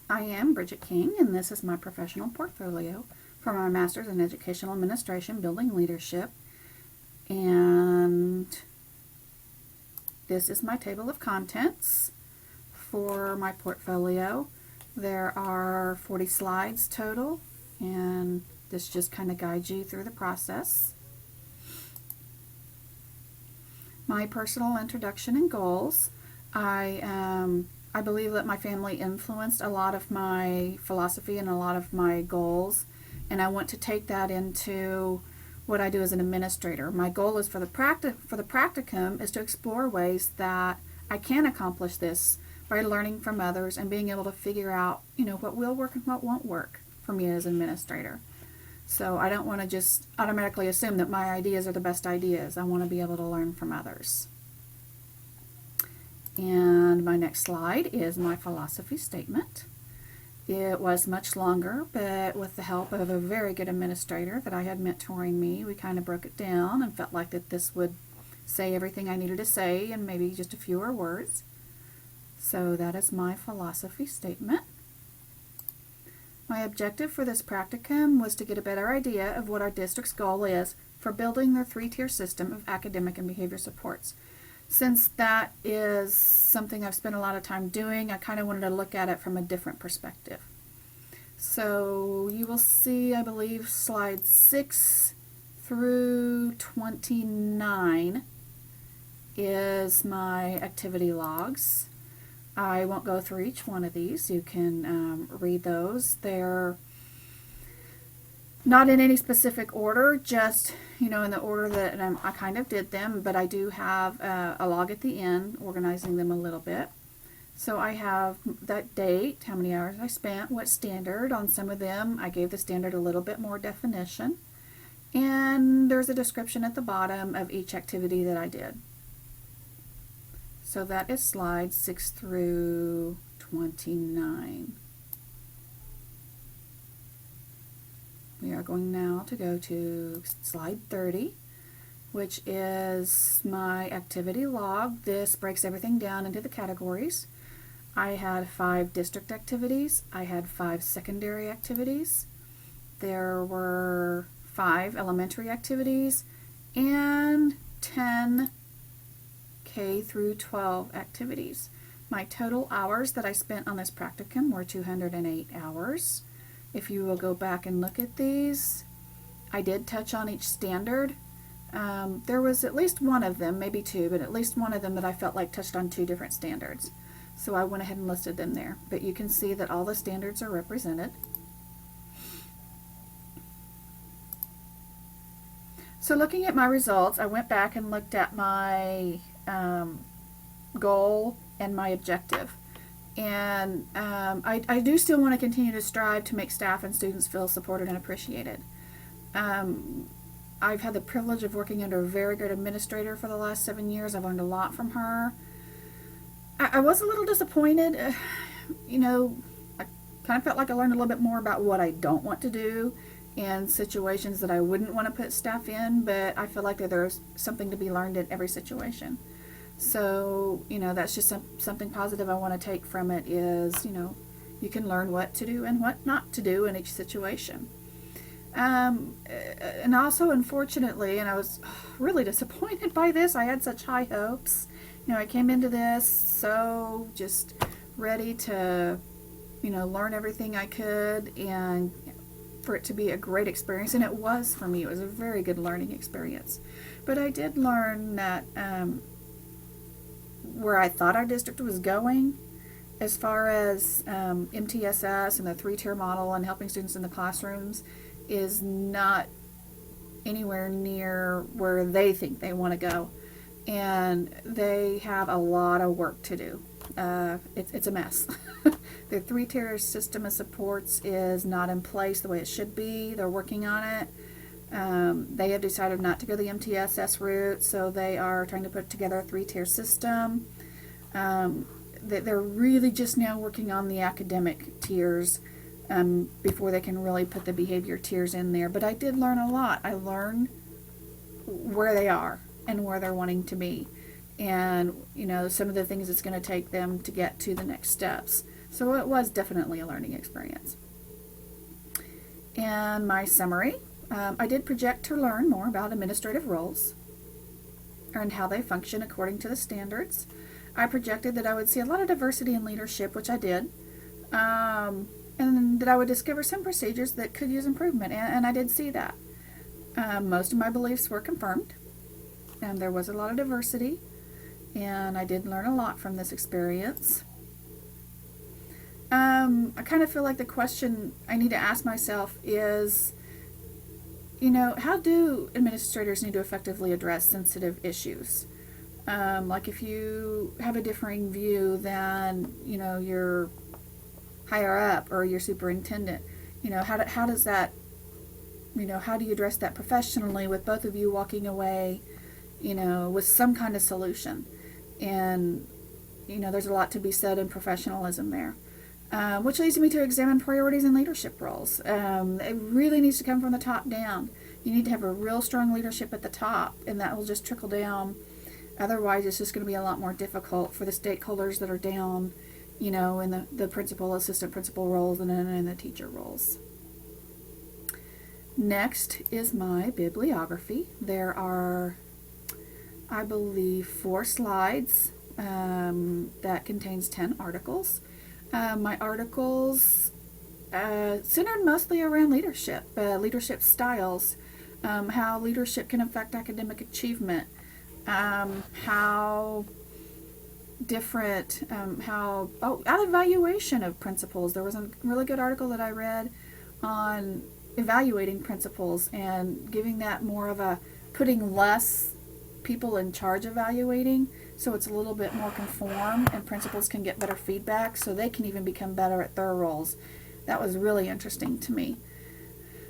I am Bridget King, and this is my professional portfolio for my Master's in Educational Administration, Building Leadership. And this is my table of contents for my portfolio. There are 40 slides total, and this just kind of guides you through the process. My personal introduction and goals. I believe that my family influenced a lot of my philosophy and a lot of my goals, and I want to take that into what I do as an administrator. My goal is for the practicum is to explore ways that I can accomplish this by learning from others and being able to figure out, what will work and what won't work for me as an administrator. So I don't want to just automatically assume that my ideas are the best ideas. I want to be able to learn from others. And my next slide is my philosophy statement. It was much longer, but with the help of a very good administrator that I had mentoring me, we kind of broke it down and felt like that this would say everything I needed to say and maybe just a fewer words. So that is my philosophy statement. My objective for this practicum was to get a better idea of what our district's goal is for building their three-tier system of academic and behavior supports. Since that is something I've spent a lot of time doing, I kind of wanted to look at it from a different perspective. So you will see, I believe, slides 6 through 29 is my activity logs. I won't go through each one of these. You can read those. They're not in any specific order, just in the order that I kind of did them, but I do have a log at the end organizing them a little bit. So I have that date, how many hours I spent, what standard. On some of them I gave the standard a little bit more definition, and there's a description at the bottom of each activity that I did. So that is slides 6 through 29. We are going now to go to slide 30, which is my activity log. This breaks everything down into the categories. I had 5 district activities. I had 5 secondary activities. There were 5 elementary activities and 10 K through 12 activities. My total hours that I spent on this practicum were 208 hours. If you will go back and look at these, I did touch on each standard. There was at least one of them, maybe 2, but at least one of them that I felt like touched on 2 different standards. So I went ahead and listed them there. But you can see that all the standards are represented. So looking at my results, I went back and looked at my goal and my objective. And I do still want to continue to strive to make staff and students feel supported and appreciated. I've had the privilege of working under a very good administrator for the last 7 years. I've learned a lot from her. I was a little disappointed. I kind of felt like I learned a little bit more about what I don't want to do and situations that I wouldn't want to put staff in, but I feel like that there's something to be learned in every situation. So, that's just something positive I want to take from it is, you can learn what to do and what not to do in each situation. And also, unfortunately, and I was really disappointed by this, I had such high hopes. I came into this so just ready to, learn everything I could and for it to be a great experience, and it was for me. It was a very good learning experience. But I did learn that where I thought our district was going as far as MTSS and the 3-tier model and helping students in the classrooms is not anywhere near where they think they want to go. And they have a lot of work to do. It's a mess. Their 3-tier system of supports is not in place the way it should be. They're working on it. They have decided not to go the MTSS route, so they are trying to put together a 3-tier system. They're really just now working on the academic tiers before they can really put the behavior tiers in there. But I did learn a lot. I learned where they are and where they're wanting to be, and some of the things it's going to take them to get to the next steps. So it was definitely a learning experience. And my summary, I did project to learn more about administrative roles and how they function according to the standards. I projected that I would see a lot of diversity in leadership, which I did, and that I would discover some procedures that could use improvement, and I did see that. Most of my beliefs were confirmed, and there was a lot of diversity, and I did learn a lot from this experience. I kind of feel like the question I need to ask myself is, how do administrators need to effectively address sensitive issues? Like if you have a differing view than, your higher up or your superintendent, how does that, how do you address that professionally with both of you walking away, with some kind of solution? And, there's a lot to be said in professionalism there. Which leads me to examine priorities in leadership roles. It really needs to come from the top down. You need to have a real strong leadership at the top, and that will just trickle down. Otherwise, it's just going to be a lot more difficult for the stakeholders that are down, in the principal, assistant principal roles and in the teacher roles. Next is my bibliography. There are, I believe, 4 slides that contains 10 articles. My articles centered mostly around leadership, leadership styles, how leadership can affect academic achievement, how different, evaluation of principals. There was a really good article that I read on evaluating principals and giving that more of a, putting less people in charge evaluating, so it's a little bit more conform and principals can get better feedback so they can even become better at their roles. That was really interesting to me.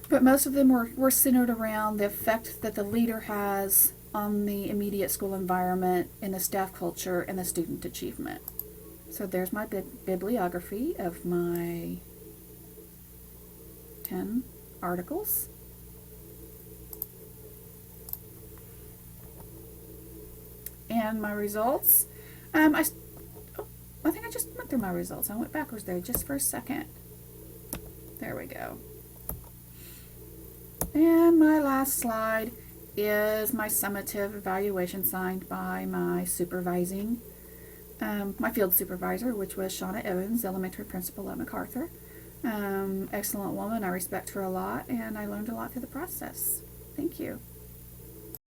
But most of them were centered around the effect that the leader has on the immediate school environment and the staff culture and the student achievement. So there's my bibliography of my 10 articles. And my results, I think I just went through my results. I went backwards there just for a second. There we go. And my last slide is my summative evaluation signed by my supervising, my field supervisor, which was Shauna Evans, elementary principal at MacArthur. Excellent woman. I respect her a lot, and I learned a lot through the process. Thank you.